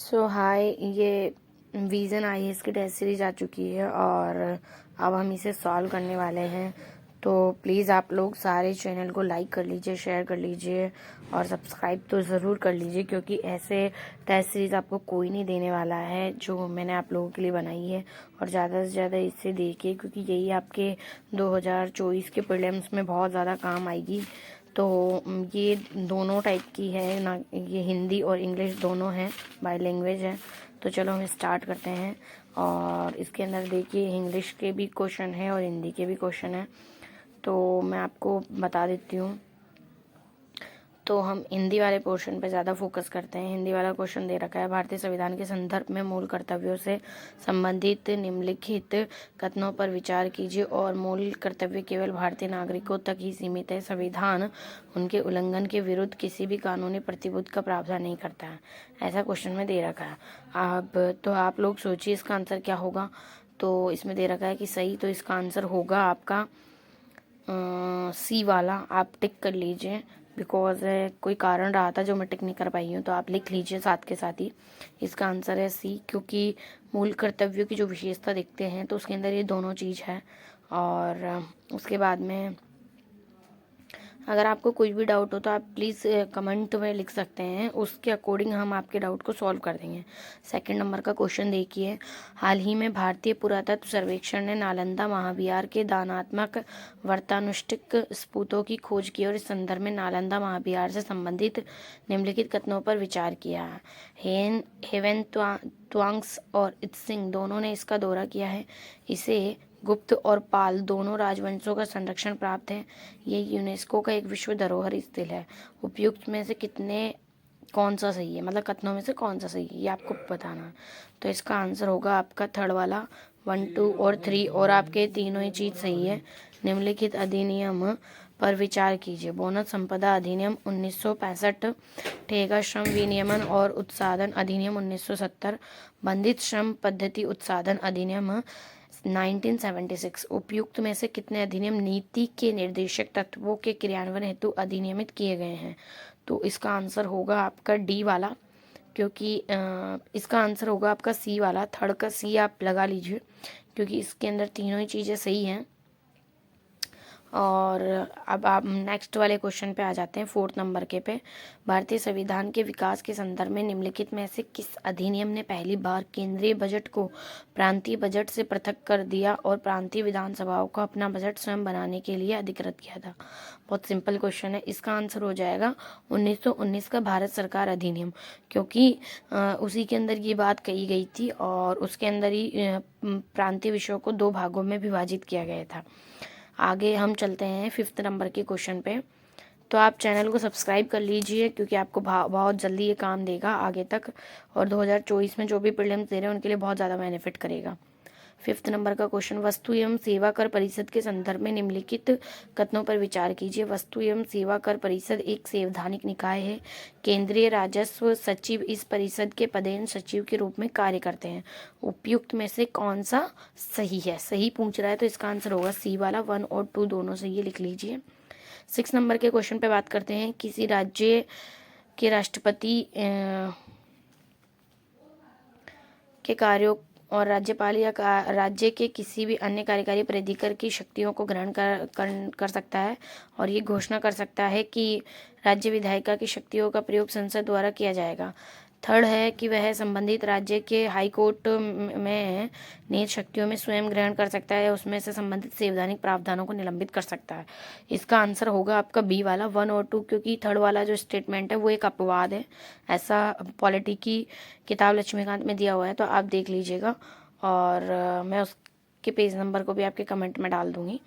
सो हाय, ये vision IAS की test series आ चुकी है और अब हम इसे सॉल्व करने वाले हैं। तो प्लीज़ आप लोग सारे चैनल को लाइक कर लीजिए, शेयर कर लीजिए और सब्सक्राइब तो ज़रूर कर लीजिए, क्योंकि ऐसे टेस्ट सीरीज़ आपको कोई नहीं देने वाला है जो मैंने आप लोगों के लिए बनाई है। और ज़्यादा से ज़्यादा इससे देखिए, क्योंकि यही आपके 2024 के प्रीलिम्स में बहुत ज़्यादा काम आएगी। तो ये दोनों टाइप की है ना, ये हिंदी और इंग्लिश दोनों हैं, बाय लैंग्वेज है। तो चलो हम स्टार्ट करते हैं। और इसके अंदर देखिए, इंग्लिश के भी क्वेश्चन है और हिंदी के भी क्वेश्चन है। तो मैं आपको बता देती हूँ। तो हम हिंदी वाले पोर्शन पे ज़्यादा फोकस करते हैं। हिंदी वाला क्वेश्चन दे रखा है, भारतीय संविधान के संदर्भ में मूल कर्तव्यों से संबंधित निम्नलिखित कथनों पर विचार कीजिए और मूल कर्तव्य केवल भारतीय नागरिकों तक ही सीमित है। संविधान उनके उल्लंघन के विरुद्ध किसी भी कानूनी प्रतिबद्ध का प्रावधान नहीं करता है। ऐसा क्वेश्चन में दे रखा है। अब तो आप लोग सोचिए इसका आंसर क्या होगा। तो इसमें दे रखा है कि सही, तो इसका आंसर होगा आपका सी वाला। आप टिक कर लीजिए, बिकॉज कोई कारण रहा था जो मैं टिक नहीं कर पाई हूँ, तो आप लिख लीजिए साथ के साथ ही। इसका आंसर है सी, क्योंकि मूल कर्तव्यों की जो विशेषता देखते हैं तो उसके अंदर ये दोनों चीज़ है। और उसके बाद में अगर आपको कोई भी डाउट हो तो आप प्लीज़ कमेंट में लिख सकते हैं, उसके अकॉर्डिंग हम आपके डाउट को सॉल्व कर देंगे। सेकंड नंबर का क्वेश्चन देखिए, हाल ही में भारतीय पुरातत्व सर्वेक्षण ने नालंदा महाविहार के दानात्मक वर्तानुष्ठिक स्फूतों की खोज की और इस संदर्भ में नालंदा महाविहार से संबंधित निम्नलिखित कथनों पर विचार किया है। हेवेन त्वांग्स और इत्सिंग दोनों ने इसका दौरा किया है। इसे गुप्त और पाल दोनों राजवंशों का संरक्षण प्राप्त है। ये यूनेस्को का एक विश्व धरोहर स्थल है। उपयुक्त में से कौन सा सही है, मतलब कथनों में से कौन सा सही है, ये आपको बताना है। तो इसका आंसर होगा आपका थर्ड वाला, 1, 2 और 3, और आपके तीनों ही चीज़ सही है। निम्नलिखित अधिनियम पर विचार कीजिए। बोनस संपदा अधिनियम 1965, ठेका श्रम विनियमन और उत्साधन अधिनियम 1970, बंधित श्रम पद्धति उत्साधन अधिनियम 1976। उपयुक्त में से कितने अधिनियम नीति के निर्देशक तत्वों के क्रियान्वयन हेतु अधिनियमित किए गए हैं। तो इसका आंसर होगा आपका डी वाला, क्योंकि इसका आंसर होगा आपका सी वाला। थर्ड का सी आप लगा लीजिए, क्योंकि इसके अंदर तीनों ही चीज़ें सही हैं। और अब आप नेक्स्ट वाले क्वेश्चन पे आ जाते हैं, फोर्थ नंबर के पे। भारतीय संविधान के विकास के संदर्भ में निम्नलिखित में से किस अधिनियम ने पहली बार केंद्रीय बजट को प्रांतीय बजट से पृथक कर दिया और प्रांतीय विधानसभाओं को अपना बजट स्वयं बनाने के लिए अधिकृत किया था। बहुत सिंपल क्वेश्चन है। इसका आंसर हो जाएगा 1919 का भारत सरकार अधिनियम, क्योंकि उसी के अंदर ये बात कही गई थी और उसके अंदर ही प्रांतीय विषयों को 2 भागों में विभाजित किया गया था। आगे हम चलते हैं फिफ्थ नंबर के क्वेश्चन पे। तो आप चैनल को सब्सक्राइब कर लीजिए, क्योंकि आपको बहुत जल्दी ये काम देगा आगे तक, और 2024 में जो भी प्रीलिम्स दे रहे हैं उनके लिए बहुत ज़्यादा बेनिफिट करेगा। फिफ्थ नंबर का क्वेश्चन, वस्तु एवं सेवा कर परिषद के संदर्भ में निम्नलिखित कथनों पर विचार कीजिए। वस्तु एवं सेवा कर परिषद एक संवैधानिक निकाय है। केंद्रीय राजस्व सचिव इस परिषद के पदेन सचिव के रूप में कार्य करते हैं। उपयुक्त में से कौन सा सही है, सही पूछ रहा है, तो इसका आंसर होगा सी वाला। 1 और 2 दोनों सही है, लिख लीजिए। 6 नंबर के क्वेश्चन पे बात करते हैं। किसी राज्य के राष्ट्रपति के कार्यों और राज्यपाल या राज्य के किसी भी अन्य कार्यकारी प्राधिकार की शक्तियों को ग्रहण कर सकता है, और ये घोषणा कर सकता है कि राज्य विधायिका की शक्तियों का प्रयोग संसद द्वारा किया जाएगा। थर्ड है कि वह संबंधित राज्य के हाई कोर्ट में निहित शक्तियों में स्वयं ग्रहण कर सकता है, उसमें से संबंधित संवैधानिक प्रावधानों को निलंबित कर सकता है। इसका आंसर होगा आपका बी वाला, 1 और 2, क्योंकि थर्ड वाला जो स्टेटमेंट है वो एक अपवाद है। ऐसा पॉलिटी की किताब लक्ष्मीकांत में दिया हुआ है, तो आप देख लीजिएगा। और मैं उसके पेज नंबर को भी आपके कमेंट में डाल दूंगी।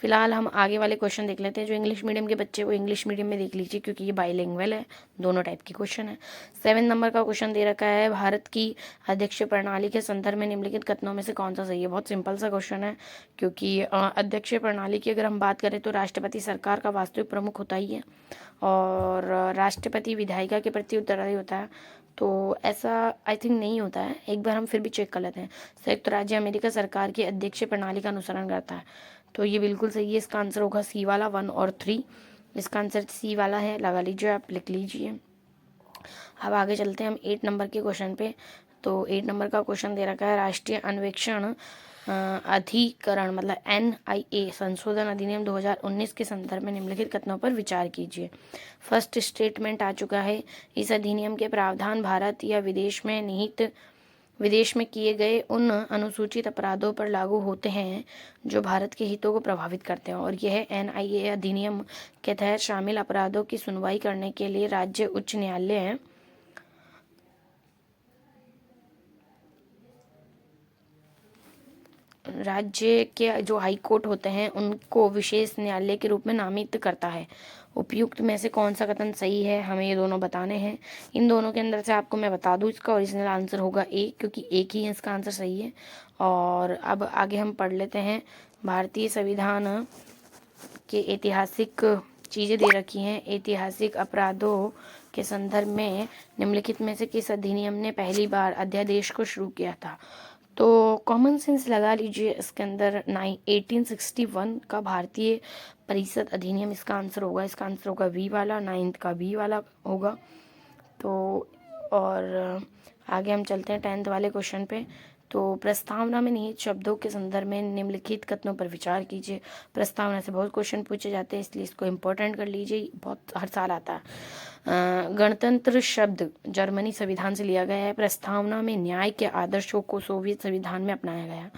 फिलहाल हम आगे वाले क्वेश्चन देख लेते हैं। जो इंग्लिश मीडियम के बच्चे वो इंग्लिश मीडियम में देख लीजिए, क्योंकि ये बाईलिंगुअल है, दोनों टाइप की क्वेश्चन है। 7 नंबर का क्वेश्चन दे रखा है, भारत की अध्यक्ष प्रणाली के संदर्भ में निम्नलिखित कथनों में से कौन सा सही है। बहुत सिंपल सा क्वेश्चन है, क्योंकि अध्यक्ष प्रणाली की अगर हम बात करें तो राष्ट्रपति सरकार का वास्तविक प्रमुख होता ही है, और राष्ट्रपति विधायिका के प्रति उत्तरदायी होता है। तो ऐसा आई थिंक नहीं होता है, एक बार हम फिर भी चेक कर लेते हैं। संयुक्त राज्य अमेरिका सरकार की अध्यक्ष प्रणाली का अनुसरण करता है, तो ये बिल्कुल सही है। इसका आंसर होगा सी वाला, 1 और 3। इसका आंसर सी वाला है, लगा लीजिए, आप लिख लीजिए। अब आगे चलते हैं हम 8 नंबर के क्वेश्चन पे। तो 8 नंबर का क्वेश्चन दे रखा है, राष्ट्रीय अन्वेषण अधिकरण मतलब NIA संशोधन अधिनियम 2019 के संदर्भ में निम्नलिखित कथनों पर विचार कीजिए। फर्स्ट स्टेटमेंट आ चुका है, इस अधिनियम के प्रावधान भारत या विदेश में किए गए उन अनुसूचित अपराधों पर लागू होते हैं जो भारत के हितों को प्रभावित करते हैं, और यह NIA अधिनियम के तहत शामिल अपराधों की सुनवाई करने के लिए राज्य उच्च न्यायालय राज्य के जो हाई कोर्ट होते हैं उनको विशेष न्यायालय के रूप में नामित करता है। उपयुक्त में से कौन सा कथन सही है, हमें ये दोनों बताने हैं। इन दोनों के अंदर से आपको मैं बता दूं, इसका ओरिजिनल आंसर होगा ए, क्योंकि एक ही है इसका आंसर सही है। और अब आगे हम पढ़ लेते हैं। भारतीय संविधान के ऐतिहासिक चीज़ें दे रखी हैं। ऐतिहासिक अपराधों के संदर्भ में निम्नलिखित में से किस अधिनियम ने पहली बार अध्यादेश को शुरू किया था? तो कॉमन सेंस लगा लीजिए, इसके अंदर 1861 का भारतीय परिषद अधिनियम इसका आंसर होगा। इसका आंसर होगा बी वाला, 9th का बी वाला होगा। तो और आगे हम चलते हैं 10th वाले क्वेश्चन पे। तो प्रस्तावना में निहित शब्दों के संदर्भ में निम्नलिखित कथनों पर विचार कीजिए। प्रस्तावना से बहुत क्वेश्चन पूछे जाते हैं, इसलिए इसको इम्पोर्टेंट कर लीजिए, बहुत हर साल आता है। गणतंत्र शब्द जर्मनी संविधान से लिया गया है। प्रस्तावना में न्याय के आदर्शों को सोवियत संविधान में अपनाया गया।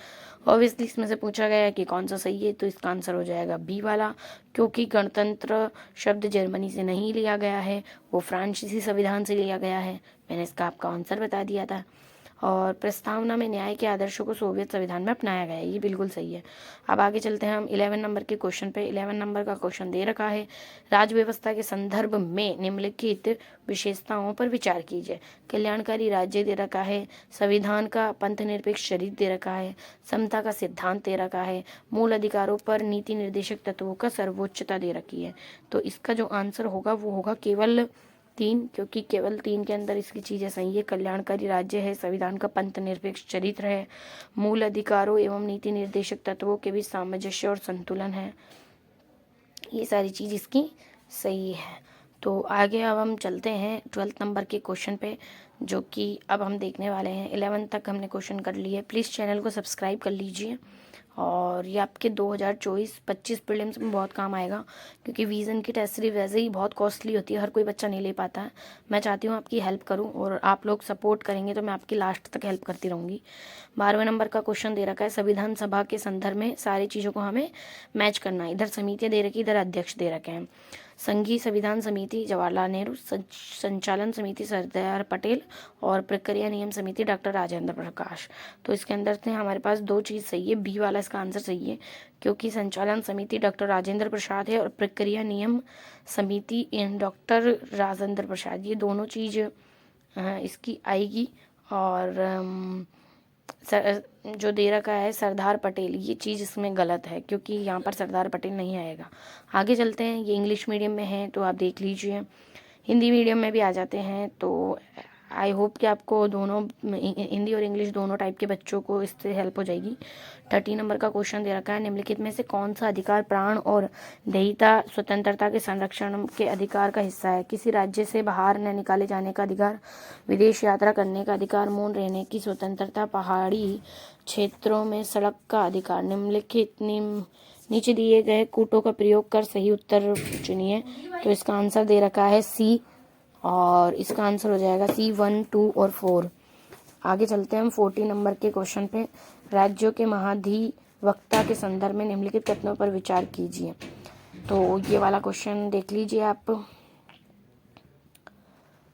ऑब्वियसली इसमें से पूछा गया है कि कौन सा सही है, तो इसका आंसर हो जाएगा बी वाला, क्योंकि गणतंत्र शब्द जर्मनी से नहीं लिया गया है, वो फ्रांसीसी संविधान से लिया गया है। मैंने इसका आपका आंसर बता दिया था। और प्रस्तावना में न्याय के आदर्शों को सोवियत संविधान में अपनाया गया है, ये बिल्कुल सही है। अब आगे चलते हैं हम 11 नंबर के क्वेश्चन पे। 11 नंबर का क्वेश्चन दे रखा है, राज्य व्यवस्था के संदर्भ में निम्नलिखित विशेषताओं पर विचार कीजिए। कल्याणकारी राज्य दे रखा है, संविधान का पंथनिरपेक्ष चरित्र दे रखा है, समता का सिद्धांत दे रखा है, मूल अधिकारों पर नीति निर्देशक तत्वों का सर्वोच्चता दे रखी है। तो इसका जो आंसर होगा वो होगा केवल 3, क्योंकि केवल 3 के अंदर इसकी चीज़ें सही है। कल्याणकारी राज्य है, संविधान का पंथ निरपेक्ष चरित्र है, मूल अधिकारों एवं नीति निर्देशक तत्वों के बीच सामंजस्य और संतुलन है, ये सारी चीज़ इसकी सही है। तो आगे अब हम चलते हैं 12th नंबर के क्वेश्चन पे, जो कि अब हम देखने वाले हैं। 11 तक हमने क्वेश्चन कर लिए। प्लीज़ चैनल को सब्सक्राइब कर लीजिए, और ये आपके 2024-25 प्रीलिम्स में बहुत काम आएगा, क्योंकि विज़न की टेस्ट सीरीज वैसे ही बहुत कॉस्टली होती है, हर कोई बच्चा नहीं ले पाता है। मैं चाहती हूँ आपकी हेल्प करूँ, और आप लोग सपोर्ट करेंगे तो मैं आपकी लास्ट तक हेल्प करती रहूँगी। 12वें नंबर का क्वेश्चन दे रखा है, संविधान सभा के संदर्भ में सारी चीज़ों को हमें मैच करना है। इधर समितियाँ दे रखी, इधर अध्यक्ष दे रखे हैं। संघीय संविधान समिति जवाहरलाल नेहरू, संचालन समिति सरदार पटेल, और प्रक्रिया नियम समिति डॉक्टर राजेंद्र प्रकाश। तो इसके अंदर से हमारे पास 2 चीज़ सही है, बी वाला इसका आंसर सही है, क्योंकि संचालन समिति डॉक्टर राजेंद्र प्रसाद है और प्रक्रिया नियम समिति डॉक्टर राजेंद्र प्रसाद, ये दोनों चीज़ इसकी आएगी। और जो दे रखा है सरदार पटेल, ये चीज़ इसमें गलत है, क्योंकि यहाँ पर सरदार पटेल नहीं आएगा। आगे चलते हैं, ये इंग्लिश मीडियम में है तो आप देख लीजिए, हिंदी मीडियम में भी आ जाते हैं। तो आई होप कि आपको दोनों हिंदी और इंग्लिश दोनों टाइप के बच्चों को इससे हेल्प हो जाएगी। 30 नंबर का क्वेश्चन दे रखा है, निम्नलिखित में से कौन सा अधिकार प्राण और दयिता स्वतंत्रता के संरक्षण के अधिकार का हिस्सा है? किसी राज्य से बाहर न निकाले जाने का अधिकार, विदेश यात्रा करने का अधिकार, मौन रहने की स्वतंत्रता, पहाड़ी क्षेत्रों में सड़क का अधिकार। निम्नलिखित नीचे दिए गए कूटों का प्रयोग कर सही उत्तर चुनिए। तो इसका आंसर दे रखा है सी, और इसका आंसर हो जाएगा सी 1, 2 और 4। आगे चलते हैं हम 40 नंबर के क्वेश्चन पे। राज्यों के महाधिवक्ता के संदर्भ में निम्नलिखित कथनों पर विचार कीजिए। तो ये वाला क्वेश्चन देख लीजिए आप।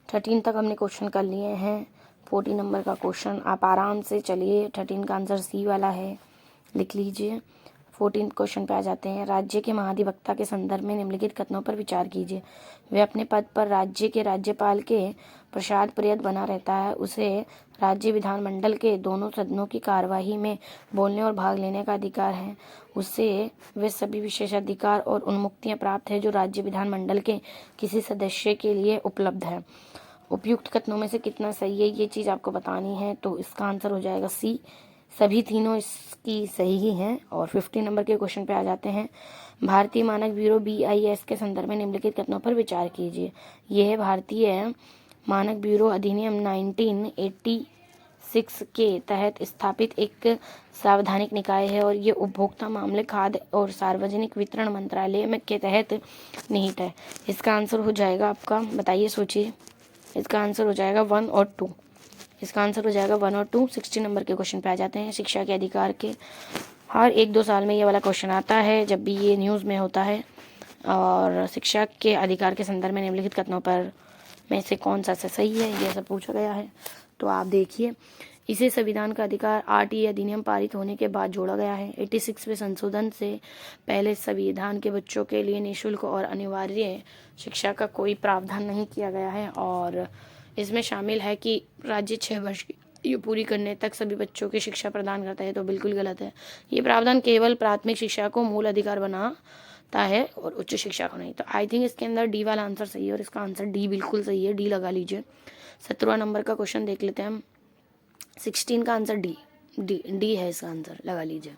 13 तक हमने क्वेश्चन कर लिए हैं। 40 नंबर का क्वेश्चन आप आराम से चलिए, 13 का आंसर सी वाला है, लिख लीजिए। 14 क्वेश्चन पे आ जाते हैं, राज्य के महाधिवक्ता के संदर्भ में निम्नलिखित कथनों पर विचार कीजिए। वे अपने पद पर राज्य के राज्यपाल के प्रसाद पर्यंत बना रहता है, उसे राज्य विधानमंडल के दोनों सदनों की कार्यवाही में बोलने और भाग लेने का अधिकार है, उसे वे सभी विशेषाधिकार और उन्मुक्तियां प्राप्त है जो राज्य विधानमंडल के किसी सदस्य के लिए उपलब्ध है। उपयुक्त कथनों में से कितना सही है, ये चीज़ आपको बतानी है। तो इसका आंसर हो जाएगा सी, सभी तीनों इसकी सही ही हैं। और 50 नंबर के क्वेश्चन पे आ जाते हैं, भारतीय मानक ब्यूरो BIS के संदर्भ में निम्नलिखित कथनों पर विचार कीजिए। यह भारतीय मानक ब्यूरो अधिनियम 1986 के तहत स्थापित एक संवैधानिक निकाय है और ये उपभोक्ता मामले, खाद्य और सार्वजनिक वितरण मंत्रालय में के तहत निहित है। इसका आंसर हो जाएगा आपका, बताइए, सोचिए, इसका आंसर हो जाएगा 1 और 2। इसका आंसर हो जाएगा 1 और 2। 60 नंबर के क्वेश्चन पे आ जाते हैं। शिक्षा के अधिकार के हर 1-2 साल में ये वाला क्वेश्चन आता है जब भी ये न्यूज़ में होता है। और शिक्षा के अधिकार के संदर्भ में निम्नलिखित कथनों पर में से कौन सा सही है, यह सब पूछा गया है। तो आप देखिए, इसे संविधान का अधिकार RTE अधिनियम पारित होने के बाद जोड़ा गया है। 86वें संशोधन से पहले संविधान के बच्चों के लिए निःशुल्क और अनिवार्य शिक्षा का कोई प्रावधान नहीं किया गया है और इसमें शामिल है कि राज्य 6 वर्ष की आयु पूरी करने तक सभी बच्चों की शिक्षा प्रदान करता है। तो बिल्कुल गलत है। ये प्रावधान केवल प्राथमिक शिक्षा को मूल अधिकार बनाता है और उच्च शिक्षा को नहीं। तो आई थिंक इसके अंदर डी वाला आंसर सही है और इसका आंसर डी बिल्कुल सही है। डी लगा लीजिए। 17वां नंबर का क्वेश्चन देख लेते हैं हम। 16 का आंसर डी है, इसका आंसर लगा लीजिए।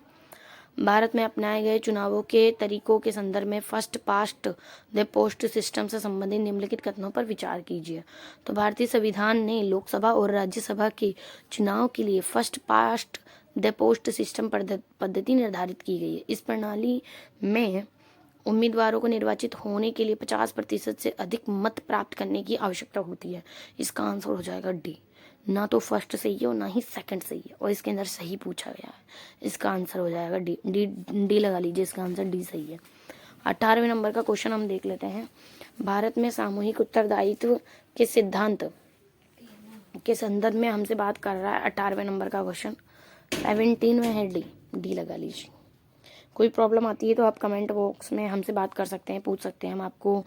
भारत में अपनाए गए चुनावों के तरीकों के संदर्भ में first past the post system से संबंधित निम्नलिखित कथनों पर विचार कीजिए। तो भारतीय संविधान ने लोकसभा और राज्यसभा के चुनाव के लिए first past the post system पद्धति निर्धारित की गई है। इस प्रणाली में उम्मीदवारों को निर्वाचित होने के लिए 50% से अधिक मत प्राप्त करने की आवश्यकता होती है। इसका आंसर हो जाएगा डी। ना तो फर्स्ट सही है और ना ही सेकंड सही है और इसके अंदर सही पूछा गया है। इसका आंसर हो जाएगा डी। डी लगा लीजिए, इसका आंसर डी सही है। 18वें नंबर का क्वेश्चन हम देख लेते हैं। भारत में सामूहिक उत्तरदायित्व के सिद्धांत के संदर्भ में हमसे बात कर रहा है। 18वें नंबर का क्वेश्चन 17 में है। डी लगा लीजिए। कोई प्रॉब्लम आती है तो आप कमेंट बॉक्स में हमसे बात कर सकते हैं, पूछ सकते हैं, हम आपको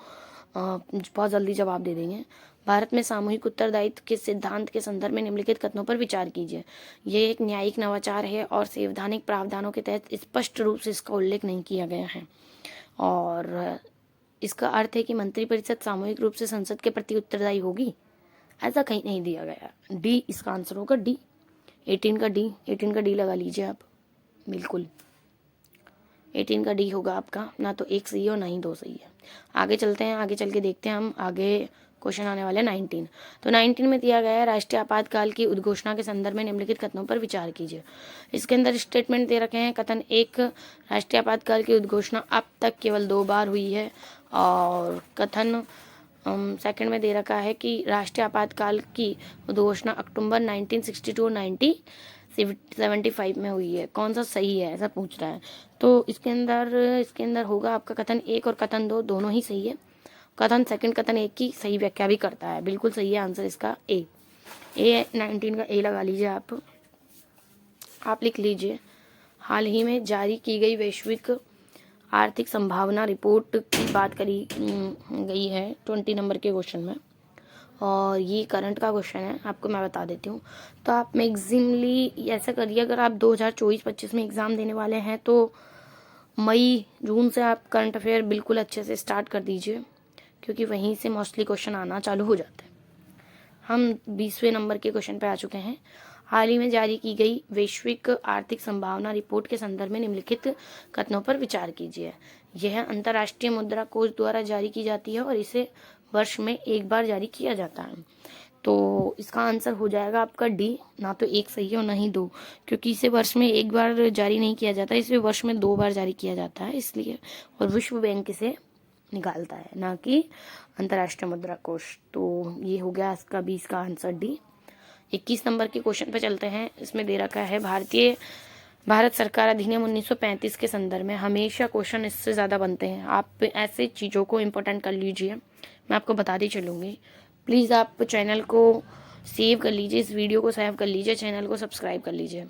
बहुत जल्दी जवाब दे देंगे। भारत में सामूहिक उत्तरदायित्व के सिद्धांत के संदर्भ में निम्नलिखित कथनों पर विचार कीजिए। यह एक न्यायिक नवाचार है और संवैधानिक प्रावधानों के तहत स्पष्ट रूप से इसका उल्लेख नहीं किया गया है और इसका अर्थ है कि मंत्रिपरिषद सामूहिक रूप से संसद के प्रति उत्तरदायी होगी, ऐसा कहीं नहीं दिया गया। डी इसका आंसर होगा, डी। 18 का डी लगा लीजिए आप, बिल्कुल 18 का डी होगा आपका। ना तो 1 सही है और ना ही 2 सही है। आगे चलते हैं, आगे चल के देखते हैं हम। आगे क्वेश्चन आने वाले 19। तो 19 में दिया गया है राष्ट्रीय आपातकाल की उद्घोषणा के संदर्भ में निम्नलिखित कथनों पर विचार कीजिए। इसके अंदर स्टेटमेंट दे रखे हैं। कथन 1, राष्ट्रीय आपातकाल की उद्घोषणा अब तक केवल 2 बार हुई है। और कथन सेकंड में दे रखा है कि राष्ट्रीय आपातकाल की उद्घोषणा अक्टूबर 1962 और 1975 में हुई है। कौन सा सही है, ऐसा पूछ रहा है। तो इसके अंदर होगा आपका कथन 1 और कथन 2 दोनों ही सही है। कथन सेकंड कथन 1 की सही व्याख्या भी करता है, बिल्कुल सही है आंसर इसका ए। 19 का ए लगा लीजिए आप लिख लीजिए। हाल ही में जारी की गई वैश्विक आर्थिक संभावना रिपोर्ट की बात करी गई है 20 नंबर के क्वेश्चन में और ये करंट का क्वेश्चन है, आपको मैं बता देती हूँ। तो आप मैक्सिमली ऐसा करिए, अगर आप 2024-25 में एग्ज़ाम देने वाले हैं तो मई जून से आप करंट अफेयर बिल्कुल अच्छे से स्टार्ट कर दीजिए क्योंकि वहीं से मोस्टली क्वेश्चन आना चालू हो जाते हैं। हम 20वें नंबर के क्वेश्चन पे आ चुके हैं। हाल ही में जारी की गई वैश्विक आर्थिक संभावना रिपोर्ट के संदर्भ में निम्नलिखित कथनों पर विचार कीजिए। यह अंतर्राष्ट्रीय मुद्रा कोष द्वारा जारी की जाती है और इसे वर्ष में एक बार जारी किया जाता है। तो इसका आंसर हो जाएगा आपका डी। ना तो 1 सही है और ना ही 2, क्योंकि इसे वर्ष में एक बार जारी नहीं किया जाता, इसे वर्ष में 2 बार जारी किया जाता है इसलिए। और विश्व बैंक इसे निकालता है, ना कि अंतर्राष्ट्रीय मुद्रा कोष। तो ये हो गया इसका 20 का आंसर डी। 21 नंबर के क्वेश्चन पे चलते हैं। इसमें दे रखा है भारत सरकार अधिनियम 1935 के संदर्भ में। हमेशा क्वेश्चन इससे ज़्यादा बनते हैं, आप ऐसे चीज़ों को इम्पोर्टेंट कर लीजिए, मैं आपको बताती चलूँगी। प्लीज़ आप चैनल को सेव कर लीजिए, इस वीडियो को सेव कर लीजिए, चैनल को सब्सक्राइब कर लीजिए।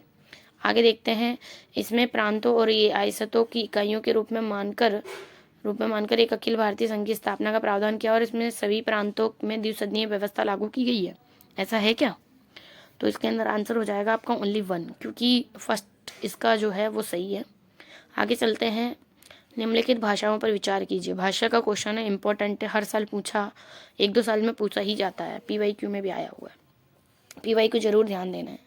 आगे देखते हैं। इसमें प्रांतों और रियासतों की इकाइयों के रूप में मानकर एक अखिल भारतीय संघ की स्थापना का प्रावधान किया और इसमें सभी प्रांतों में द्विसदनीय व्यवस्था लागू की गई है। ऐसा है क्या? तो इसके अंदर आंसर हो जाएगा आपका ओनली 1, क्योंकि फर्स्ट इसका जो है वो सही है। आगे चलते हैं। निम्नलिखित भाषाओं पर विचार कीजिए। भाषा का क्वेश्चन है, इंपॉर्टेंट है, हर साल पूछा, 1-2 साल में पूछा ही जाता है, PYQ में भी आया हुआ है, PY को जरूर ध्यान देना है।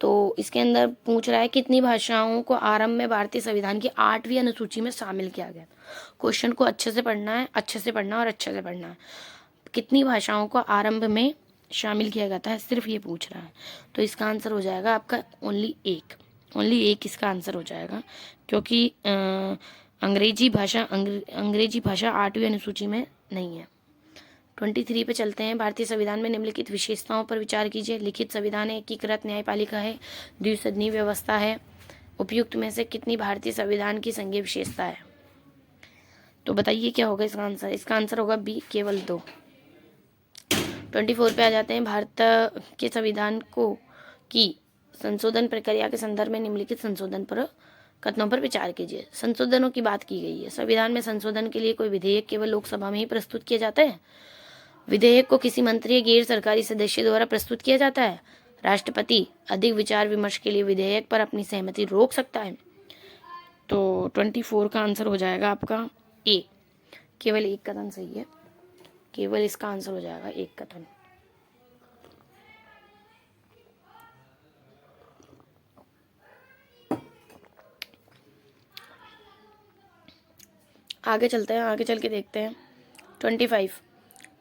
तो इसके अंदर पूछ रहा है कितनी भाषाओं को आरंभ में भारतीय संविधान की 8वीं अनुसूची में शामिल किया गया। क्वेश्चन को अच्छे से पढ़ना है और अच्छे से पढ़ना है। कितनी भाषाओं को आरंभ में शामिल किया जाता है, सिर्फ ये पूछ रहा है। तो इसका आंसर हो जाएगा आपका ओनली एक इसका आंसर हो जाएगा, क्योंकि अंग्रेजी भाषा 8वीं अनुसूची में नहीं है। 23 पे चलते हैं। भारतीय संविधान में निम्नलिखित विशेषताओं पर विचार कीजिए। लिखित संविधान है, एकीकृत न्यायपालिका है, द्विसदनीय व्यवस्था है। उपयुक्त में से कितनी भारतीय संविधान की संघीय विशेषता है? तो बताइए क्या होगा इसका आंसर? इसका आंसर होगा बी, केवल 2। 24 पे आ जाते हैं। भारत के संविधान को की संशोधन प्रक्रिया के संदर्भ में निम्नलिखित संशोधन पर कथनों पर विचार कीजिए। संशोधनों की बात की गई है। संविधान में संशोधन के लिए कोई विधेयक केवल लोकसभा में ही प्रस्तुत किया जाता है। विधेयक को किसी मंत्री या गैर सरकारी सदस्य द्वारा प्रस्तुत किया जाता है। राष्ट्रपति अधिक विचार विमर्श के लिए विधेयक पर अपनी सहमति रोक सकता है। तो 24 का आंसर हो जाएगा आपका ए, केवल एक कथन सही है। केवल इसका आंसर हो जाएगा एक कथन। आगे चलते हैं, आगे चल के देखते हैं। 25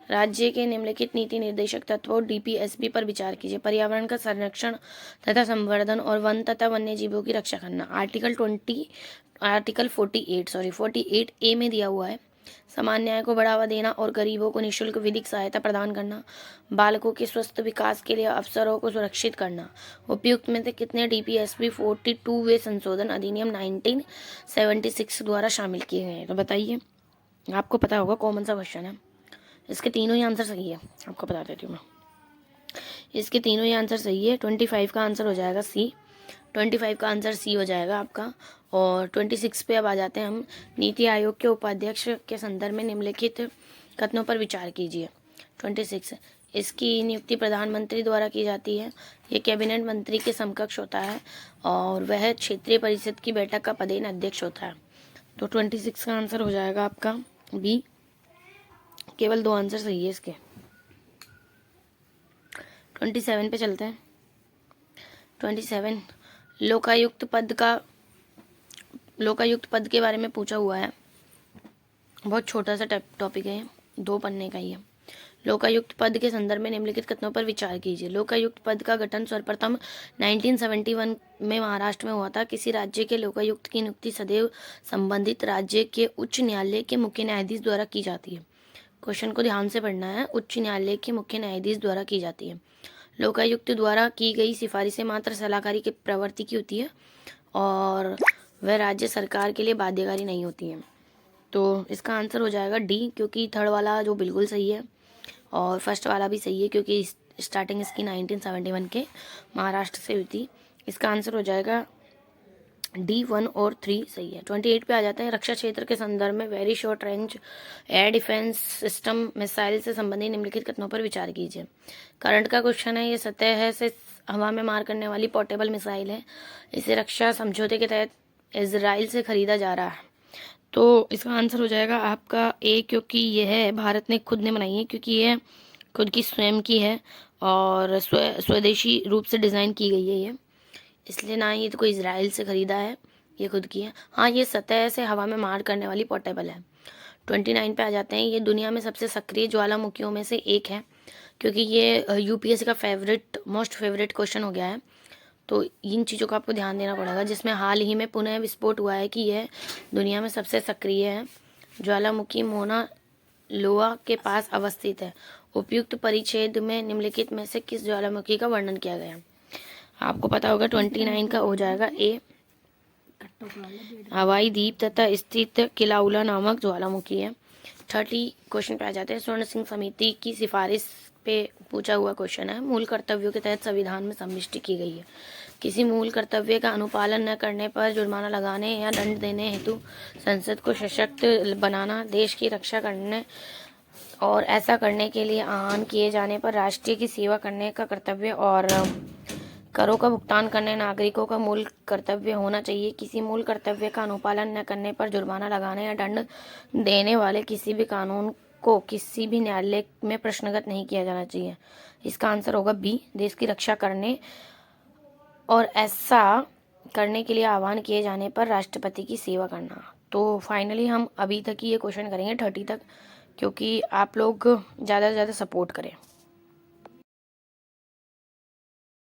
राज्य के निम्नलिखित नीति निर्देशक तत्वों डीपीएसपी पर विचार कीजिए। पर्यावरण का संरक्षण तथा संवर्धन और वन तथा वन्य जीवों की रक्षा करना। आर्टिकल 48 ए में दिया हुआ है। समान न्याय को बढ़ावा देना और गरीबों को निःशुल्क विधिक सहायता प्रदान करना। बालकों के स्वस्थ विकास के लिए अवसरों को सुरक्षित करना। उपयुक्त में से कितने डीपीएसपी 42वें संशोधन अधिनियम 1976 द्वारा शामिल किए गए हैं? तो बताइए, आपको पता होगा, कॉमन सा क्वेश्चन है। इसके तीनों ही आंसर सही है, आपको बता देती हूँ मैं। इसके तीनों ही आंसर सही है। 25 का आंसर हो जाएगा सी। 25 का आंसर सी हो जाएगा आपका। और 26 पे अब आ जाते हैं हम। नीति आयोग के उपाध्यक्ष के संदर्भ में निम्नलिखित कथनों पर विचार कीजिए। 26 इसकी नियुक्ति प्रधानमंत्री द्वारा की जाती है। ये कैबिनेट मंत्री के समकक्ष होता है और वह क्षेत्रीय परिषद की बैठक का पदेन अध्यक्ष होता है। तो 26 का आंसर हो जाएगा आपका बी। केवल 2 आंसर सही है इसके। 27 पे चलते हैं। 27 लोकायुक्त पद के बारे में पूछा हुआ है। बहुत छोटा सा टॉपिक है, 2 पन्ने का ही है। लोकायुक्त पद के संदर्भ में निम्नलिखित कथनों पर विचार कीजिए। लोकायुक्त पद का गठन सर्वप्रथम 1971 में महाराष्ट्र में हुआ था। किसी राज्य के लोकायुक्त की नियुक्ति सदैव संबंधित राज्य के उच्च न्यायालय के मुख्य न्यायाधीश द्वारा की जाती है। क्वेश्चन को ध्यान से पढ़ना है। उच्च न्यायालय के मुख्य न्यायाधीश द्वारा की जाती है। लोकायुक्त द्वारा की गई सिफारिशें मात्र सलाहकारी के प्रवृत्ति की होती है और वह राज्य सरकार के लिए बाध्यकारी नहीं होती हैं। तो इसका आंसर हो जाएगा डी, क्योंकि थर्ड वाला जो बिल्कुल सही है और फर्स्ट वाला भी सही है, क्योंकि स्टार्टिंग इसकी 1971 के महाराष्ट्र से हुई थी। इसका आंसर हो जाएगा डी। 1 और 3 सही है। 28 पे आ जाते हैं। रक्षा क्षेत्र के संदर्भ में very short range air defence system missile से संबंधित निम्नलिखित कथनों पर विचार कीजिए। करंट का क्वेश्चन है। ये सतह से हवा में मार करने वाली पोर्टेबल मिसाइल है। इसे रक्षा समझौते के तहत इजराइल से खरीदा जा रहा है। तो इसका आंसर हो जाएगा आपका ए, क्योंकि यह भारत ने खुद ने बनाई है, क्योंकि यह खुद की स्वयं की है और स्वदेशी रूप से डिज़ाइन की गई है ये, इसलिए ना ये तो कोई इजराइल से ख़रीदा है, ये खुद की है। हाँ, ये सतह से हवा में मार करने वाली पोर्टेबल है। 29 पे आ जाते हैं। ये दुनिया में सबसे सक्रिय ज्वालामुखियों में से एक है, क्योंकि ये यूपीएससी का मोस्ट फेवरेट क्वेश्चन हो गया है। तो इन चीज़ों का आपको ध्यान देना पड़ेगा, जिसमें हाल ही में पुनः विस्फोट हुआ है कि यह दुनिया में सबसे सक्रिय है। ज्वालामुखी मोना लोआ के पास अवस्थित है। उपयुक्त परिच्छेद में निम्नलिखित में से किस ज्वालामुखी का वर्णन किया गया है? आपको पता होगा। 29 का हो जाएगा ए, हवाई द्वीप तथा स्थित किलाउला नामक ज्वालामुखी है। 30 क्वेश्चन पे आ जाते हैं। स्वर्ण सिंह समिति की सिफारिश पे पूछा हुआ क्वेश्चन है। मूल कर्तव्यों के तहत संविधान में समाविष्ट की गई है। किसी मूल कर्तव्य का अनुपालन न करने पर जुर्माना लगाने या दंड देने हेतु संसद को सशक्त बनाना, देश की रक्षा करने और ऐसा करने के लिए आह्वान किए जाने पर राष्ट्र की सेवा करने का कर्तव्य और करों का भुगतान करने नागरिकों का मूल कर्तव्य होना चाहिए। किसी मूल कर्तव्य का अनुपालन न करने पर जुर्माना लगाने या दंड देने वाले किसी भी कानून को किसी भी न्यायालय में प्रश्नगत नहीं किया जाना चाहिए। इसका आंसर होगा बी, देश की रक्षा करने और ऐसा करने के लिए आह्वान किए जाने पर राष्ट्रपति की सेवा करना। तो फाइनली हम अभी तक ही ये क्वेश्चन करेंगे 30 तक, क्योंकि आप लोग ज़्यादा से ज़्यादा सपोर्ट करें।